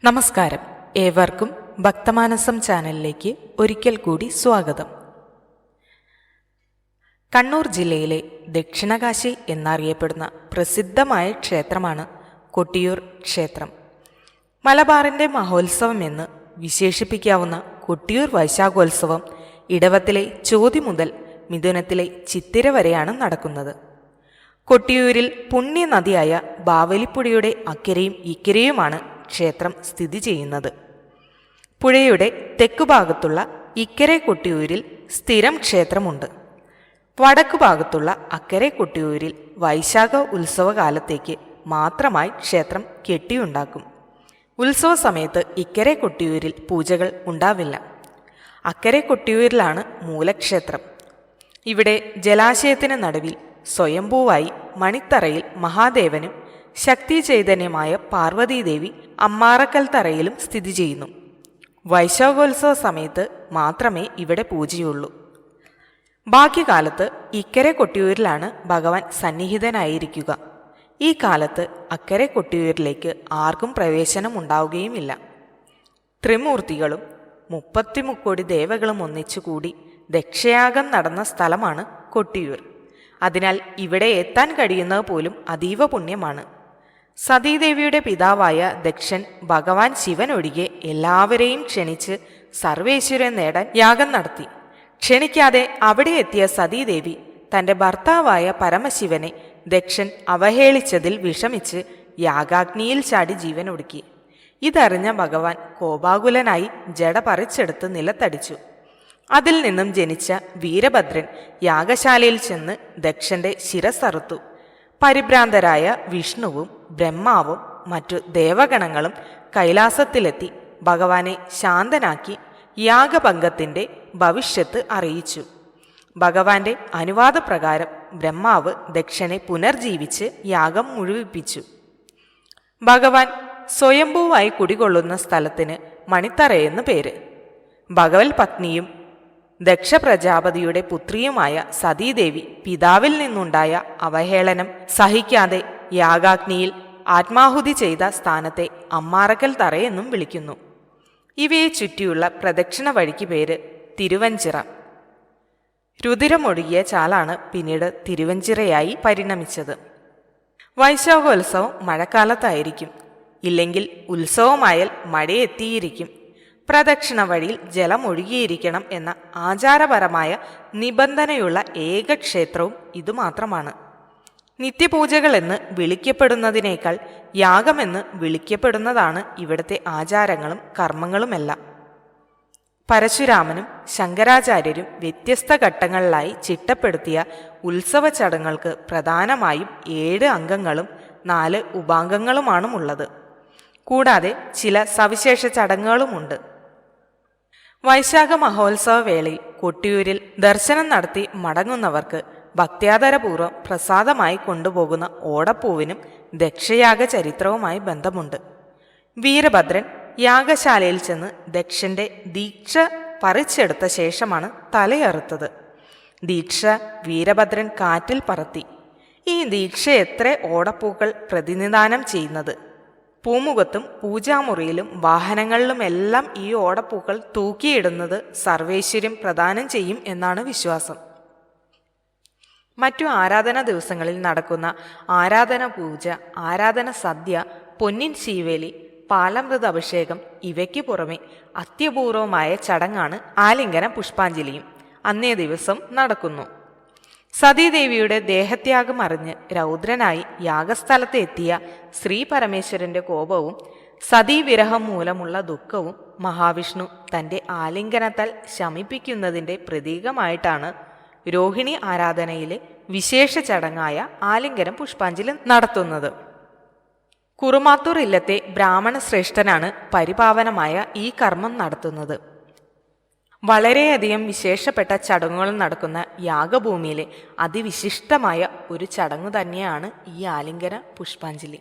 നമസ്കാരം. ഏവർക്കും ഭക്തമാനസം ചാനലിലേക്ക് ഒരിക്കൽ കൂടി സ്വാഗതം. കണ്ണൂർ ജില്ലയിലെ ദക്ഷിണകാശി എന്നറിയപ്പെടുന്ന പ്രസിദ്ധമായ ക്ഷേത്രമാണ് കൊട്ടിയൂർ ക്ഷേത്രം. മലബാറിൻ്റെ മഹോത്സവം എന്ന് വിശേഷിപ്പിക്കാവുന്ന കൊട്ടിയൂർ വൈശാഖോത്സവം ഇടവത്തിലെ ചോതി മുതൽ മിഥുനത്തിലെ ചിത്തിര വരെയാണ് നടക്കുന്നത്. കൊട്ടിയൂരിൽ പുണ്യനദിയായ ബാവലിപ്പുഴയുടെ അക്കരയും ഇക്കരയുമാണ് ക്ഷേത്രം സ്ഥിതി ചെയ്യുന്നത്. പുഴയുടെ തെക്കുഭാഗത്തുള്ള ഇക്കരെ കൊട്ടിയൂരിൽ സ്ഥിരം ക്ഷേത്രമുണ്ട്. വടക്കുഭാഗത്തുള്ള അക്കരെ കൊട്ടിയൂരിൽ വൈശാഖ ഉത്സവകാലത്തേക്ക് മാത്രമായി ക്ഷേത്രം കെട്ടിയുണ്ടാക്കും. ഉത്സവ സമയത്ത് ഇക്കരെ കൊട്ടിയൂരിൽ പൂജകൾ ഉണ്ടാവില്ല. അക്കരെ കൊട്ടിയൂരിലാണ് മൂലക്ഷേത്രം. ഇവിടെ ജലാശയത്തിന് നടുവിൽ സ്വയംഭൂവായി മണിത്തറയിൽ മഹാദേവനും ശക്തി ചൈതന്യമായ പാർവതീദേവി അമ്മാറക്കൽ തറയിലും സ്ഥിതി ചെയ്യുന്നു. വൈശാഖോത്സവ സമയത്ത് മാത്രമേ ഇവിടെ പൂജയുള്ളൂ. ബാക്കി കാലത്ത് ഇക്കരെ കൊട്ടിയൂരിലാണ് ഭഗവാൻ സന്നിഹിതനായിരിക്കുക. ഈ കാലത്ത് അക്കരെ കൊട്ടിയൂരിലേക്ക് ആർക്കും പ്രവേശനം ഉണ്ടാവുകയുമില്ല. ത്രിമൂർത്തികളും 30 കോടി ദേവകളും ഒന്നിച്ചുകൂടി ദക്ഷയാഗം നടന്ന സ്ഥലമാണ് കൊട്ടിയൂർ. അതിനാൽ ഇവിടെ എത്താൻ കഴിയുന്നത് പോലും അതീവ പുണ്യമാണ്. സതീദേവിയുടെ പിതാവായ ദക്ഷൻ ഭഗവാൻ ശിവൻ ഒഴികെ എല്ലാവരെയും ക്ഷണിച്ച് സർവേശ്വരൻ നേടാൻ യാഗം നടത്തി. ക്ഷണിക്കാതെ അവിടെ എത്തിയ സതീദേവി തൻ്റെ ഭർത്താവായ പരമശിവനെ ദക്ഷൻ അവഹേളിച്ചതിൽ വിഷമിച്ച് യാഗാഗ്നിയിൽ ചാടി ജീവനൊടുക്കി. ഇതറിഞ്ഞ ഭഗവാൻ കോപാകുലനായി ജട പറിച്ചെടുത്ത് നിലത്തടിച്ചു. അതിൽ നിന്നും ജനിച്ച വീരഭദ്രൻ യാഗശാലയിൽ ചെന്ന് ദക്ഷന്റെ ശിരസ്സറുത്തു. പരിഭ്രാന്തരായ വിഷ്ണുവും ബ്രഹ്മാവും മറ്റു ദേവഗണങ്ങളും കൈലാസത്തിലെത്തി ഭഗവാനെ ശാന്തനാക്കി യാഗഭംഗത്തിന്റെ ഭവിഷ്യത്ത് അറിയിച്ചു. ഭഗവാന്റെ അനുവാദപ്രകാരം ബ്രഹ്മാവ് ദക്ഷനെ പുനർജീവിച്ച് യാഗം മുഴുവിപ്പിച്ചു. ഭഗവാൻ സ്വയംഭൂവായി കുടികൊള്ളുന്ന സ്ഥലത്തിന് മണിത്തറയെന്ന് പേര്. ഭഗവൽ പത്നിയും ദക്ഷ പ്രജാപതിയുടെ പുത്രിയുമായ സതീദേവി പിതാവിൽ നിന്നുണ്ടായ അവഹേളനം സഹിക്കാതെ യാഗാഗ്നിയിൽ ആത്മാഹുതി ചെയ്ത സ്ഥാനത്തെ അമ്മാറക്കൽ തറയെന്നും വിളിക്കുന്നു. ഇവയെ ചുറ്റിയുള്ള പ്രദക്ഷിണ വഴിക്ക് പേര് തിരുവഞ്ചിറ. രുതിരമൊഴുകിയ ചാലാണ് പിന്നീട് തിരുവഞ്ചിറയായി പരിണമിച്ചത്. വൈശാഖോത്സവം മഴക്കാലത്തായിരിക്കും. ഇല്ലെങ്കിൽ ഉത്സവമായാൽ മഴയെത്തിയിരിക്കും. പ്രദക്ഷിണ വഴിയിൽ ജലം ഒഴുകിയിരിക്കണം എന്ന ആചാരപരമായ നിബന്ധനയുള്ള ഏക ക്ഷേത്രവും ഇതുമാത്രമാണ്. നിത്യപൂജകൾ എന്ന് വിളിക്കപ്പെടുന്നതിനേക്കാൾ യാഗമെന്ന് വിളിക്കപ്പെടുന്നതാണ് ഇവിടുത്തെ ആചാരങ്ങളും കർമ്മങ്ങളുമെല്ലാം. പരശുരാമനും ശങ്കരാചാര്യരും വ്യത്യസ്ത ഘട്ടങ്ങളിലായി ചിട്ടപ്പെടുത്തിയ ഉത്സവ ചടങ്ങുകൾക്ക് പ്രധാനമായും 7 അംഗങ്ങളും 4 ഉപാംഗങ്ങളുമാണുള്ളത്. കൂടാതെ ചില സവിശേഷ ചടങ്ങുകളുമുണ്ട്. വൈശാഖ മഹോത്സവ വേളയിൽ കൊട്ടിയൂരിൽ ദർശനം നടത്തി മടങ്ങുന്നവർക്ക് ഭക്ത്യാദരപൂർവ്വം പ്രസാദമായി കൊണ്ടുപോകുന്ന ഓടപ്പൂവിനും ദക്ഷയാഗ ചരിത്രവുമായി ബന്ധമുണ്ട്. വീരഭദ്രൻ യാഗശാലയിൽ ചെന്ന് ദക്ഷന്റെ ദീക്ഷ പറിച്ചെടുത്ത ശേഷമാണ് തലയറുത്തത്. ദീക്ഷ വീരഭദ്രൻ കാറ്റിൽ പറത്തി. ഈ ദീക്ഷ എത്ര ഓടപ്പൂക്കൾ പ്രതിനിധാനം ചെയ്യുന്നത്. പൂമുഖത്തും പൂജാമുറിയിലും വാഹനങ്ങളിലുമെല്ലാം ഈ ഓടപ്പൂക്കൾ തൂക്കിയിടുന്നത് സർവേശ്വര്യം പ്രദാനം ചെയ്യും എന്നാണ് വിശ്വാസം. മറ്റു ആരാധനാ ദിവസങ്ങളിൽ നടക്കുന്ന ആരാധന പൂജ, ആരാധന സദ്യ, പൊന്നിൻ ശീവേലി, പാലമൃത അഭിഷേകം ഇവയ്ക്ക് പുറമെ അത്യപൂർവമായ ചടങ്ങാണ് ആലിംഗന പുഷ്പാഞ്ജലിയും അന്നേ ദിവസം നടക്കുന്നു. സതീദേവിയുടെ ദേഹത്യാഗം അറിഞ്ഞ് രൗദ്രനായി യാഗസ്ഥലത്ത് എത്തിയ ശ്രീ പരമേശ്വരന്റെ കോപവും സതീവിരഹം മൂലമുള്ള ദുഃഖവും മഹാവിഷ്ണു തൻ്റെ ആലിംഗനത്താൽ ശമിപ്പിക്കുന്നതിൻ്റെ പ്രതീകമായിട്ടാണ് രോഹിണി ആരാധനയിലെ വിശേഷ ചടങ്ങായ ആലിംഗനം പുഷ്പാഞ്ജലി നടത്തുന്നത്. കുറുമാത്തൂർ ഇല്ലത്തെ ബ്രാഹ്മണ ശ്രേഷ്ഠനാണ് പരിപാവനമായ ഈ കർമ്മം നടത്തുന്നത്. വളരെയധികം വിശേഷപ്പെട്ട ചടങ്ങുകൾ നടക്കുന്ന യാഗഭൂമിയിലെ അതിവിശിഷ്ടമായ ഒരു ചടങ്ങു തന്നെയാണ് ഈ ആലിംഗന പുഷ്പാഞ്ജലി.